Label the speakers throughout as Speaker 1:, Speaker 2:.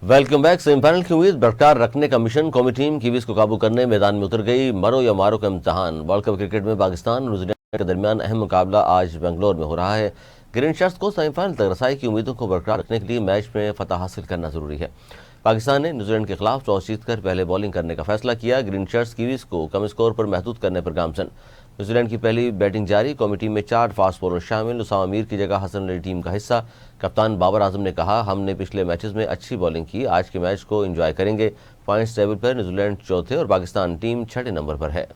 Speaker 1: Welcome back. Semifinal की उम्मीद बरकरार रखने का मिशन कौमी टीम कीवीज को काबू करने मैदान में उतर गई। मरो या मारो का इम्तहान। वर्ल्ड कप क्रिकेट में पाकिस्तान और न्यूजीलैंड के दरमियान अहम मुकाबला आज बेंगलोर में हो रहा है। ग्रीन शर्ट्स को सेमीफाइनल तक रसाई की उम्मीदों को बरकरार रखने के लिए मैच में फतह हासिल करना जरूरी है। पाकिस्तान ने न्यूजीलैंड के खिलाफ टॉस जीतकर पहले बॉलिंग करने का फैसला किया। ग्रीन शर्ट्स कीवीज को कम स्कोर पर महदूद करने पर गामजन। न्यूजीलैंड की पहली बैटिंग जारी। कौमी टीम में 4 फास्ट बॉलर शामिल। उसामा मीर की जगह हसन अली टीम का हिस्सा। कप्तान बाबर आजम ने कहा, हमने पिछले मैचेस में अच्छी बॉलिंग की, आज के मैच को एंजॉय करेंगे। पॉइंट्स टेबल पर न्यूजीलैंड चौथे और पाकिस्तान टीम 6ठे नंबर पर है।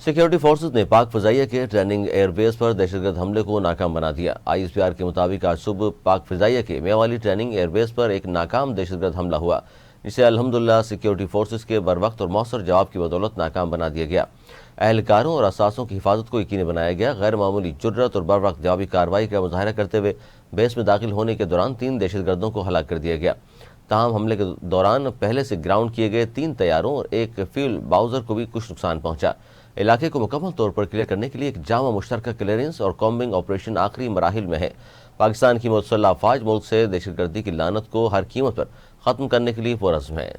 Speaker 1: सिक्योरिटी फोर्सेज ने पाक फजाइया के ट्रेनिंग एयरबेस पर दहशतगर्द हमले को नाकाम बना दिया। ISPR के मुताबिक आज सुबह पाक फजाइया के मेवाली ट्रेनिंग एयरबेस पर एक नाकाम दहशतगर्द हमला हुआ, जिसे अल्हम्दुलिल्लाह सिक्योरिटी फोर्सेज के बरवक्त और मौसर जवाब की बदौलत नाकाम बना दिया गया। एहलकारों और असासों की हिफाजत को यकीनी बनाया गया। गैर मामूली जुर्रत और बरवक्त जवाबी कार्रवाई का मुजाहरा करते हुए बेस में दाखिल होने के दौरान 3 दहशतगर्दों को हलाक कर दिया गया। ताहम हमले के दौरान पहले से ग्राउंड किए गए 3 तैयारों और एक फ्यूल बाउजर को भी कुछ नुकसान पहुंचा। इलाके को मुकम्मल तौर पर क्लियर करने के लिए एक जामा मुश्तरका क्लियरेंस और कॉम्बिंग ऑपरेशन आखिरी मराहिल में है। पाकिस्तान की मुसल्लह अफवाज मुल्क से दहशतगर्दी की लानत को हर कीमत पर खत्म करने के लिए पुरअज़्म है।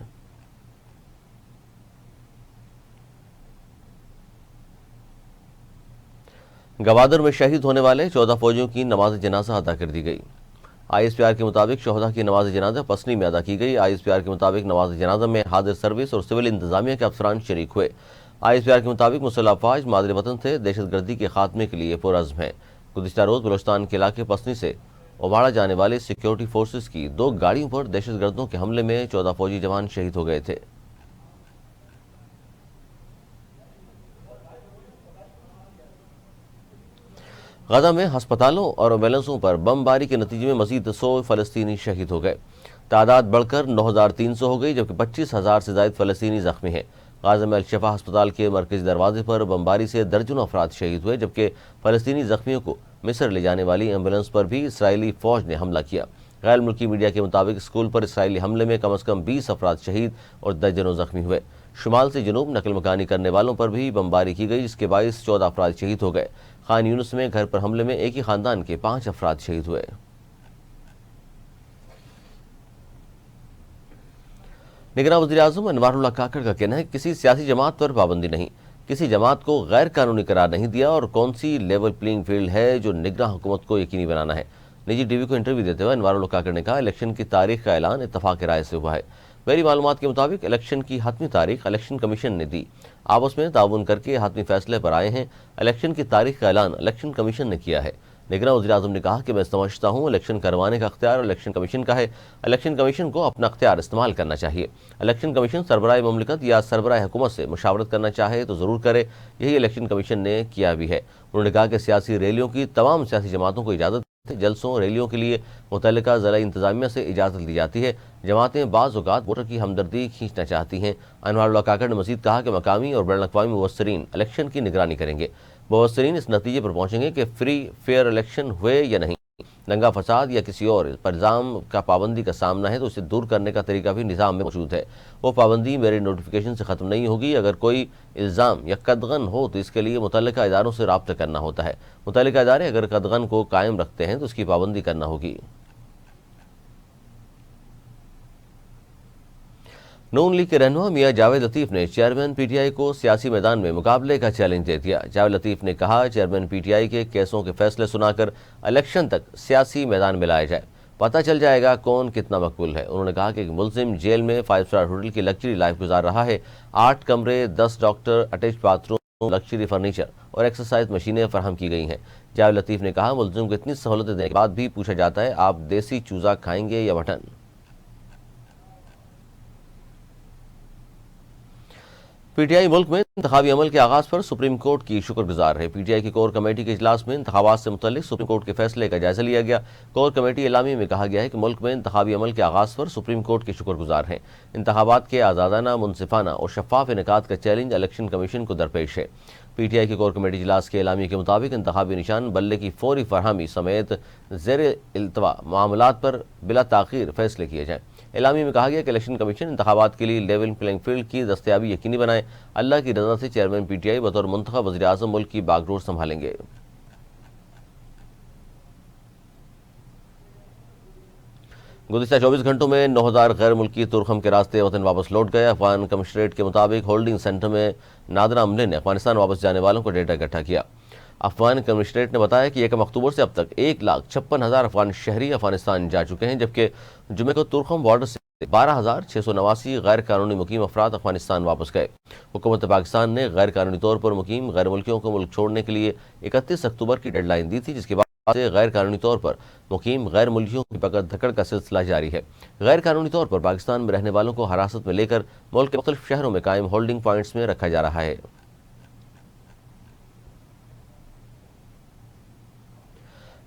Speaker 1: गवादर में शहीद होने वाले 14 फौजियों की नमाज जनाजा अदा कर दी गई। ISPR के मुताबिक शोहदा की नमाज जनाजा पसनी में अदा की गई। ISPR के मुताबिक नमाज जनाजा में हाजिर सर्विस और सिविल इंतजामिया के अफसरान शरीक हुए। ISPR के मुताबिक मुसल्लह अफवाज मादर वतन से दहशतगर्दी के खात्मे के लिए पुरअज़्म है। गुज़िश्ता रोज़ बलोचिस्तान के इलाके पसनी से उबाड़ा जाने वाले सिक्योरिटी फोर्सेज की 2 गाड़ियों पर दहशतगर्दों के हमले में 14 फौजी जवान शहीद हो गए थे। गजा में हस्पतालों और एम्बुलेंसों पर बमबारी के नतीजे में मजीद 100 फ़लस्तीनी शहीद हो गए। तादाद बढ़कर 9,300 हो गई, जबकि 25,000 से ज़ायद फ़लस्तीनी ज़ख्मी हैं। गाज़ा में अल-शिफा अस्पताल के मरकज़ी दरवाजे पर बमबारी से दर्जनों अफराद शहीद हुए, जबकि फ़लस्तीनी ज़ख्मियों को मिस्र ले जाने वाली एम्बुलेंस पर भी इसराइली फ़ौज ने हमला किया। गैर मुल्की मीडिया के मुताबिक स्कूल पर इसराइली हमले में कम अज़ कम 20 अफराद शहीद और दर्जनों ज़ख्मी हुए। शुमाल से जनूब नकल मकानी करने वालों पर भी बमबारी की गई, जिसके बायस 14 अफराद शहीद हो गए। खान यूनुस में घर पर हमले में एक ही खानदान के 5 अफराद शहीद हुए। निगरान वज़ीर-ए-आज़म अनवारुल्लाह काकड़ का कहना है कि किसी सियासी जमात पर पाबंदी नहीं, किसी जमात को गैर कानूनी करार नहीं दिया और कौन सी लेवल प्लेइंग फील्ड है जो निगरान हुकूमत को यकीनी बनाना है। निजी टीवी को इंटरव्यू देते हुए अनवारुल्लाह काकड़ ने कहा, इलेक्शन की तारीख का ऐलान इत्तफाक राय से हुआ है। मेरी मालूमात के मुताबिक इलेक्शन की हतमी तारीख इलेक्शन कमीशन ने दी। आपस में ताउन करके हतमी फैसले पर आए हैं। इलेक्शन की तारीख का ऐलान इलेक्शन कमीशन ने किया है। निगरान वज़ीर-ए-आज़म ने कहा कि मैं समझता हूँ इलेक्शन करवाने का अख्तियार इलेक्शन कमीशन का है। इलेक्शन कमीशन को अपना अख्तियार इस्तेमाल करना चाहिए। इलेक्शन कमीशन सरबराह मुमलिकत या सरबराह हुकूमत से मुशावरत करना चाहे तो ज़रूर करे। यही इलेक्शन कमीशन ने किया भी है। उन्होंने कहा कि सियासी रैलियों की तमाम सियासी जमातों को इजाज़त, जलसों रैलियों के लिए मुतल्लिका ज़िला इंतजामिया से इजाज़त दी जाती है। जमातें बाज़ औक़ात वोटर की हमदर्दी खींचना चाहती हैं। अनवारुल्लाह काकड़ ने मज़ीद कहा कि मकामी और बैनुल-अक़वामी मुबस्सिरीन इलेक्शन की निगरानी करेंगे। मुबस्सिरीन इस नतीजे पर पहुँचेंगे कि फ्री फेयर इलेक्शन हुए या नहीं। दंगा फसाद या किसी और पर इल्ज़ाम का पाबंदी का सामना है तो उसे दूर करने का तरीका भी निज़ाम में मौजूद है। वो पाबंदी मेरे नोटिफिकेशन से ख़त्म नहीं होगी। अगर कोई इल्ज़ाम या कदगन हो तो इसके लिए मुतल्लिका इदारों से राब्ता करना होता है। मुतल्लिका इदारे अगर कदगन को कायम रखते हैं तो उसकी पाबंदी करना होगी। नून लीग के रहनुमा मियां जावेद लतीफ़ ने चेयरमैन PTI को सियासी मैदान में मुकाबले का चैलेंज दे दिया। जावेद लतीफ़ ने कहा, चेयरमैन PTI के केसों के फैसले सुनाकर इलेक्शन तक सियासी मैदान में लाया जाए, पता चल जाएगा कौन कितना मकबूल है। उन्होंने कहा कि एक मुल्जिम जेल में 5 स्टार होटल की लग्जरी लाइफ गुजार रहा है। 8 कमरे, 10 doctor, attach bathroom, luxury furniture और एक्सरसाइज मशीनें फराहम की गई हैं। जावेद लतीफ़ ने कहा, मुल्जिम को इतनी सहूलतें देने के बाद भी पूछा जाता है, आप देसी चूज़ा खाएंगे या मटन। PTI मुल्क में इंतखाबी अमल के आगाज़ पर सुप्रीम कोर्ट की शुक्रगुजार है। PTI की कोर कमेटी के इजलास में इंतखाबात से मुतल्लिक सुप्रीम कोर्ट के फैसले का जायजा लिया गया। कोर कमेटी एलामी में कहा गया है कि मुल्क में इंतखाबी अमल के आगाज़ पर सुप्रीम कोर्ट के शुक्रगुजार हैं। इंतखाबात के आज़ादाना, मुनसिफाना और शफाफ इनेकाद का चैलेंज इलेक्शन कमीशन को दरपेश है। PTI की कोर कमेटी इजलास के एलामी के मुताबिक इंतखाबी निशान बल्ले की फौरी फरहमी समेत ज़ेर इल्तवा मामलात पर बिला ताख़ीर फैसले किए जाएँ। एलामी में कहा गया कि इलेक्शन कमीशन इंतखाबात के लिए लेवल प्लेइंग फील्ड की दस्तयाबी यकीनी बनाए। अल्लाह की रज़ा से चेयरमैन PTI बतौर मुंतखब वज़ीर-ए-आज़म मुल्क की बागडोर संभालेंगे। گزشتہ 24 گھنٹوں میں 9,000 غیر ملکی ترکھم کے راستے وطن واپس لوٹ گئے۔ افغان کمشنریٹ کے مطابق ہولڈنگ سینٹر میں نادرہ عملے نے افغانستان واپس جانے والوں کو ڈیٹا اکٹھا کیا۔ افغان کمشنریٹ نے بتایا کہ 1 اکتوبر سے اب تک 1,56,000 افغان شہری افغانستان جا چکے ہیں، جبکہ جمعے کو ترکھم بارڈر سے 12,689 غیر قانونی مقیم افراد افغانستان واپس گئے۔ حکومت پاکستان نے غیر قانونی طور پر مقیم غیر ملکیوں کو ملک چھوڑنے کے لیے 31 اکتوبر کی ڈیڈ لائن دی تھی، جس کے بعد سے غیر قانونی طور پر مقیم غیر ملکیوں کی پکڑ دھکڑ کا سلسلہ جاری ہے۔ غیر قانونی طور پر پاکستان میں رہنے والوں کو حراست میں لے کر ملک کے مختلف شہروں میں قائم ہولڈنگ پوائنٹس میں رکھا جا رہا ہے۔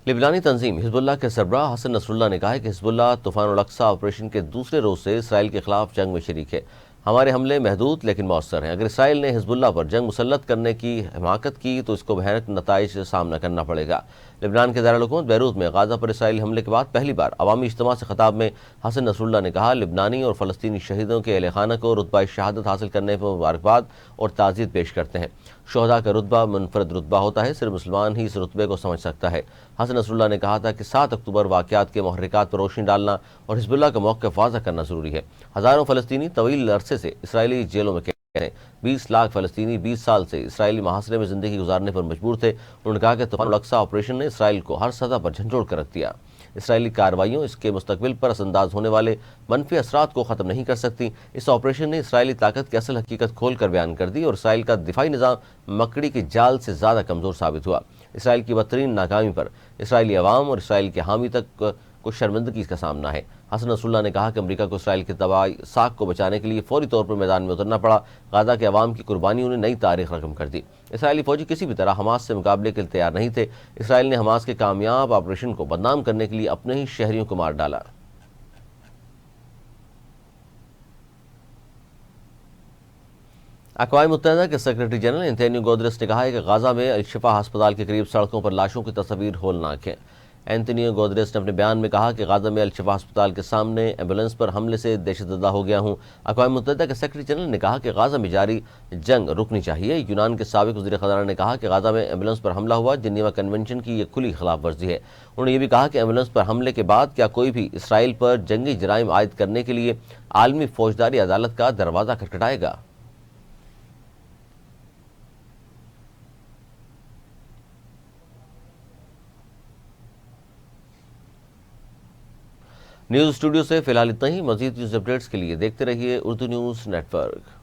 Speaker 1: لبنانی تنظیم حزب اللہ کے سربراہ حسن نصر اللہ نے کہا ہے کہ حزب اللہ طوفان الاقصی آپریشن کے دوسرے روز سے اسرائیل کے خلاف جنگ میں شریک ہے۔ ہمارے حملے محدود لیکن مؤثر ہیں۔ اگر اسرائیل نے حزب اللہ پر جنگ مسلط کرنے کی حماقت کی تو اس کو بھیانک نتائج سے سامنا کرنا پڑے گا۔ لبنان کے دارالحکومت بیروت میں غازہ پر اسرائیلی حملے کے بعد پہلی بار عوامی اجتماع سے خطاب میں حسن نصر اللہ نے کہا، لبنانی اور فلسطینی شہیدوں کے اہل خانہ کو رتبہ شہادت حاصل کرنے پر مبارکباد اور تعزیت پیش کرتے ہیں۔ شہداء کا رتبہ منفرد رتبہ ہوتا ہے، صرف مسلمان ہی اس رتبے کو سمجھ سکتا ہے۔ حسن نصر اللہ نے کہا تھا کہ 7 اکتوبر واقعات کے محرکات پر روشنی ڈالنا اور حزب اللہ کا موقف واضح کرنا ضروری ہے۔ ہزاروں فلسطینی طویل عرصے سے اسرائیلی جیلوں میں قید ہیں۔ 20 لاکھ فلسطینی 20 سال سے اسرائیلی محاصرے میں زندگی گزارنے پر مجبور تھے۔ انہوں نے کہا کہ طوفان الاقصی آپریشن نے اسرائیل کو ہر سطح پر جھنجھوڑ کر رکھ دیا۔ اسرائیلی کارروائیوں اس کے مستقبل پر اثر انداز ہونے والے منفی اثرات کو ختم نہیں کر سکتی۔ اس آپریشن نے اسرائیلی طاقت کی اصل حقیقت کھول کر بیان کر دی اور اسرائیل کا دفاعی نظام مکڑی کے جال سے زیادہ کمزور ثابت ہوا۔ اسرائیل کی بدترین ناکامی پر اسرائیلی عوام اور اسرائیل کے حامی تک کو شرمندگی کا سامنا ہے۔ حسن نصر اللہ نے کہا کہ امریکہ کو اسرائیل کے تباہی ساکھ کو بچانے کے لیے فوری طور پر میدان میں اترنا پڑا۔ غزہ کے عوام کی قربانیوں نے نئی تاریخ رقم کر دی۔ اسرائیلی فوجی کسی بھی طرح حماس سے مقابلے کے لیے تیار نہیں تھے۔ اسرائیل نے حماس کے کامیاب آپریشن کو بدنام کرنے کے لیے اپنے ہی شہریوں کو مار ڈالا۔ اقوام متحدہ کے سیکرٹری جنرل اینتونیو گوتریس نے کہا ہے کہ غزہ میں الشفا ہسپتال کے قریب سڑکوں پر لاشوں کی تصاویر ہولناک ہیں۔ اینتونیو گوتریس نے اپنے بیان میں کہا کہ غزہ میں الشفا ہسپتال کے سامنے ایمبولینس پر حملے سے دہشت زدہ ہو گیا ہوں۔ اقوام متحدہ کے سیکرٹری جنرل نے کہا کہ غزہ میں جاری جنگ رکنی چاہیے۔ یونان کے سابق وزیر خزانہ نے کہا کہ غزہ میں ایمبولینس پر حملہ ہوا جنیوا کنونشن کی یہ کھلی خلاف ورزی ہے۔ انہوں نے یہ بھی کہا کہ ایمبولینس پر حملے کے بعد کیا کوئی بھی اسرائیل پر جنگی جرائم عائد کرنے کے لیے عالمی فوجداری عدالت کا دروازہ کھٹکھٹائے گا۔ نیوز اسٹوڈیو سے فی الحال اتنا ہی۔ مزید نیوز اپڈیٹس کے لیے دیکھتے رہیے اردو نیوز نیٹ ورک۔